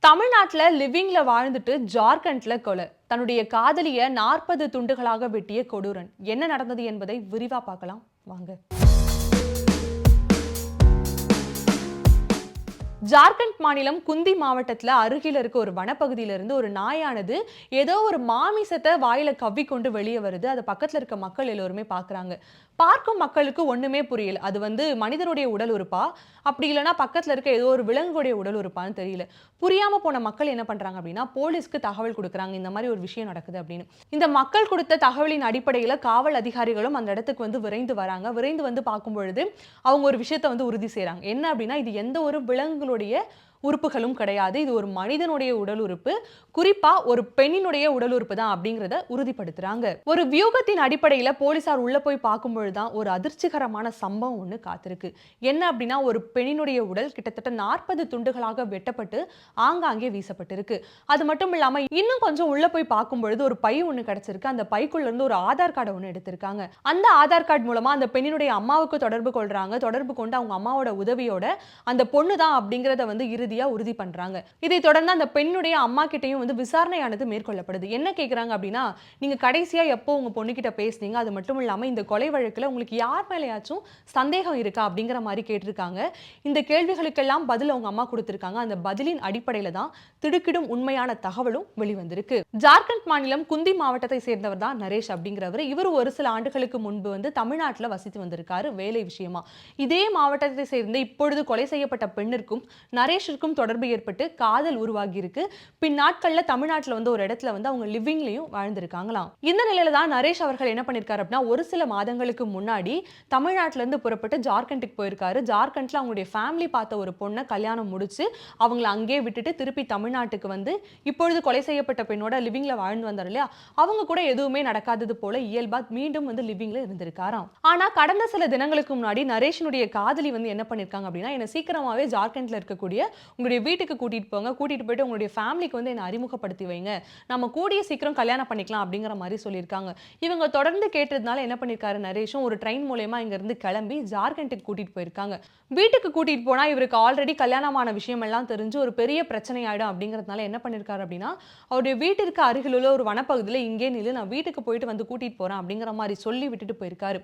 தமிழ்நாட்டுல லிவிங்ல வாழ்ந்துட்டு ஜார்க்கண்ட்ல கொலை. தன்னுடைய காதலிய 40 துண்டுகளாக வெட்டிய கொடூரன். என்ன நடந்தது என்பதை விரிவா பார்க்கலாம் வாங்க. ஜார்க்கண்ட் மாநிலம் குந்தி மாவட்டத்துல அருகில இருக்க ஒரு வனப்பகுதியில இருந்து ஒரு நாயானது ஏதோ ஒரு மாமிசத்தை வாயில கவ்விக்கொண்டு வெளியே வருது. அதை பக்கத்துல இருக்க மக்கள் எல்லோருமே பாக்குறாங்க. பார்க்கும் மக்களுக்கு ஒண்ணுமே புரியல. அது மனிதனுடைய உடல் உறுப்பா, அப்படி இல்லைன்னா பக்கத்துல இருக்க ஏதோ ஒரு விலங்குடைய உடல் உறுப்பான்னு தெரியல. புரியாம போன மக்கள் என்ன பண்றாங்க அப்படின்னா போலீஸ்க்கு தகவல் கொடுக்குறாங்க, இந்த மாதிரி ஒரு விஷயம் நடக்குது அப்படின்னு. இந்த மக்கள் கொடுத்த தகவலின் அடிப்படையில காவல் அதிகாரிகளும் அந்த இடத்துக்கு விரைந்து வராங்க. விரைந்து பார்க்கும் பொழுது அவங்க ஒரு விஷயத்தை உறுதி செய்றாங்க. என்ன அப்படின்னா இது எந்த ஒரு விலங்குகளுடைய உறுப்புகளும் கிடையாது. இது ஒரு மனிதனுடைய உடல் உறுப்பு, குறிப்பா ஒரு பெண்ணினுடைய உடல் உறுப்பு தான் அப்படிங்கறத உறுதிப்படுத்துறாங்க. ஒரு வியூகத்தின் அடிப்படையில போலீசார் உள்ள போய் பார்க்கும் பொழுதுதான் ஒரு அதிர்ச்சிகரமான சம்பவம் ஒண்ணு காத்திருக்கு. என்ன அப்படின்னா ஒரு பெண்ணினுடைய உடல் கிட்டத்தட்ட 40 துண்டுகளாக வெட்டப்பட்டு ஆங்காங்கே வீசப்பட்டிருக்கு. அது மட்டும் இல்லாம இன்னும் கொஞ்சம் உள்ள போய் பார்க்கும் பொழுது ஒரு பை ஒண்ணு கிடைச்சிருக்கு. அந்த பைக்குள்ள இருந்து ஒரு ஆதார் கார்டு ஒண்ணு எடுத்திருக்காங்க. அந்த ஆதார் கார்டு மூலமா அந்த பெண்ணினுடைய அம்மாவுக்கு தொடர்பு கொள்றாங்க. தொடர்பு கொண்டு அவங்க அம்மாவோட உதவியோட அந்த பொண்ணு தான் அப்படிங்கறத இறுதியா உறுதி பண்றாங்க. இதை தொடர்ந்து அந்த பெண்ணுடைய அம்மா கிட்டயும் விசாரணையானது மேற்கொள்ளப்படுது. என்ன கேக்குறாங்க அப்படின்னா, நீங்க கடைசியா எப்போ உங்க பொண்ணு கிட்ட பேசுனீங்க, அது மட்டும் இல்லாம இந்த கொலை வழக்குல உங்களுக்கு யார் மேலயாச்சும் சந்தேகம் இருக்கா அப்படிங்கிற மாதிரி கேட்டிருக்காங்க. இந்த கேள்விகளுக்கெல்லாம் பதில் அவங்க அம்மா கொடுத்திருக்காங்க. அந்த பதிலின் அடிப்படையில தான் திடுக்கிடும் உண்மையான தகவலும் வெளிவந்திருக்கு. ஜார்க்கண்ட் மாநிலம் குந்தி மாவட்டத்தை சேர்ந்தவர் தான் நரேஷ் அப்படிங்கிறவர். இவர் ஒரு சில ஆண்டுகளுக்கு முன்பு தமிழ்நாட்டுல வசித்து வந்திருக்காரு வேலை விஷயமா. இதே மாவட்டத்தை சேர்ந்த இப்பொழுது கொலை செய்யப்பட்ட பெண்ணிற்கும் நரேஷிற்கும் தொடர்பு ஏற்பட்டு காதல் உருவாகி இருக்கு. பின் நாட்கள்ல தமிழ்நாட்டுல ஒரு இடத்துல அவங்க லிவிங்லயும் வாழ்ந்திருக்காங்களாம். இந்த நிலையில தான் நரேஷ் அவர்கள் என்ன பண்ணிருக்காரு அப்படின்னா ஒரு சில மாதங்களுக்கு முன்னாடி தமிழ்நாட்டுல இருந்து புறப்பட்டு ஜார்க்கண்டுக்கு போயிருக்காரு. ஜார்க்கண்ட்ல அவங்களுடைய ஃபேமிலி பார்த்த ஒரு பொண்ணை கல்யாணம் முடிச்சு அவங்கள அங்கே விட்டுட்டு திருப்பி தமிழ்நாட்டுக்கு இப்பொழுது கொலை செய்யப்பட்ட பெண்ணோட லிவிங்ல வாழ்ந்து வந்தார் இல்லையா, அவங்க கூட எதுவுமே நடக்காதது போல இயல்பா மீண்டும் லிவிங்ல இருந்திருக்காராம். ஆனா கடந்த சில தினங்களுக்கு முன்னாடி நரேஷனுடைய காதலி என்ன பண்ணிருக்காங்க அப்படின்னா, என்ன சீக்கிரமாவே ஜார்க்கண்ட்ல இருக்கக்கூடிய உங்களுடைய வீட்டுக்கு கூட்டிட்டு போங்க, கூட்டிட்டு போயிட்டு உங்களுடைய ஃபேமிலிக்கு என்ன அறிமுகப்படுத்தி வைங்க, நம்ம கூடிய சீக்கிரம் கல்யாணம் பண்ணிக்கலாம் அப்படிங்கிற மாதிரி சொல்லியிருக்காங்க. இவங்க தொடர்ந்து கேட்டதுனால என்ன பண்ணிருக்காரு நரேஷும் ஒரு ட்ரெயின் மூலமா இங்க இருந்து கிளம்பி ஜார்க்கண்டுக்கு கூட்டிட்டு போயிருக்காங்க. வீட்டுக்கு கூட்டிட்டு போனா இவருக்கு ஆல்ரெடி கல்யாணமான விஷயம் எல்லாம் தெரிஞ்சு ஒரு பெரிய பிரச்சனை ஆயிடும் அப்படிங்கறதுனால என்ன பண்ணிருக்காரு அப்படின்னா அவருடைய வீட்டிற்கு அருகில் உள்ள ஒரு வனப்பகுதியில இங்கே நில்லு, நான் வீட்டுக்கு போயிட்டு கூட்டிட்டு போறேன் அப்படிங்கிற மாதிரி சொல்லி விட்டுட்டு போயிருக்காரு.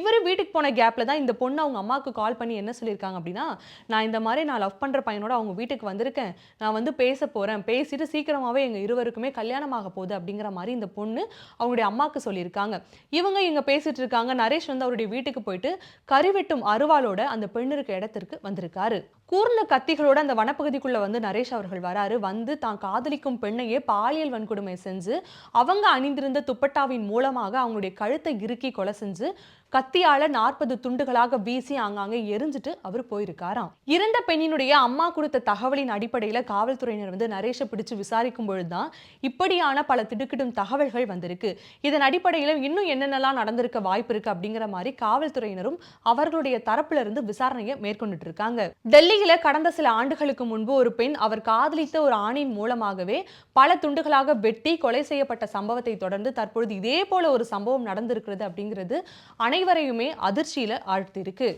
இவரு வீட்டுக்கு போன கேப்ல தான் இந்த பொண்ணு அவங்க அம்மாவுக்கு கால் பண்ணி என்ன சொல்லியிருக்காங்க அப்படின்னா, நான் லவ் பண்ற பையனோட அவங்க வீட்டுக்கு வந்திருக்கேன், நான் பேச போறேன், பேசிட்டு சீக்கிரமாவே எங்க இருவருக்குமே கல்யாணம் ஆக போகுது அப்படிங்கிற மாதிரி இந்த பொண்ணு அவங்களுடைய அம்மாக்கு சொல்லியிருக்காங்க. இவங்க இங்க பேசிட்டு இருக்காங்க. நரேஷ் அவருடைய வீட்டுக்கு போயிட்டு கறிவெட்டும் அருவாளோட அந்த பெண்ணு இருக்க இடத்திற்கு வந்திருக்காரு. கூர்ந்த கத்திகளோட அந்த வனப்பகுதிக்குள்ள நரேஷ் அவர்கள் வராரு. தான் காதலிக்கும் பெண்ணையே பாலியல் வன்கொடுமை செஞ்சு அவங்க அணிந்திருந்த துப்பட்டாவின் மூலமாக அவங்களுடைய கழுத்தை இறுக்கி கொலை செஞ்சு கத்தியால 40 துண்டுகளாக வீசி ஆங்காங்கே எரிஞ்சிட்டு அவர் போயிருக்காராம். இறந்த பெண்ணினுடைய அம்மா கொடுத்த தகவலின் அடிப்படையில காவல்துறையினர் நரேஷை பிடிச்சு விசாரிக்கும் பொழுதுதான் இப்படியான பல திடுக்கிடும் தகவல்கள் வந்திருக்கு. இதன் அடிப்படையில இன்னும் என்னென்னலாம் நடந்திருக்க வாய்ப்பு இருக்கு அப்படிங்கிற மாதிரி காவல்துறையினரும் அவர்களுடைய தரப்புல இருந்து விசாரணையை மேற்கொண்டுட்டு இருக்காங்க. டெல்லியில கடந்த சில ஆண்டுகளுக்கு முன்பு ஒரு பெண் அவர் காதலித்த ஒரு ஆணின் மூலமாகவே பல துண்டுகளாக வெட்டி கொலை செய்யப்பட்ட சம்பவத்தை தொடர்ந்து தற்பொழுது இதே போல ஒரு சம்பவம் நடந்திருக்கிறது அப்படிங்கிறது அனைவரையுமே அதிர்ச்சியில ஆழ்த்திருக்கு.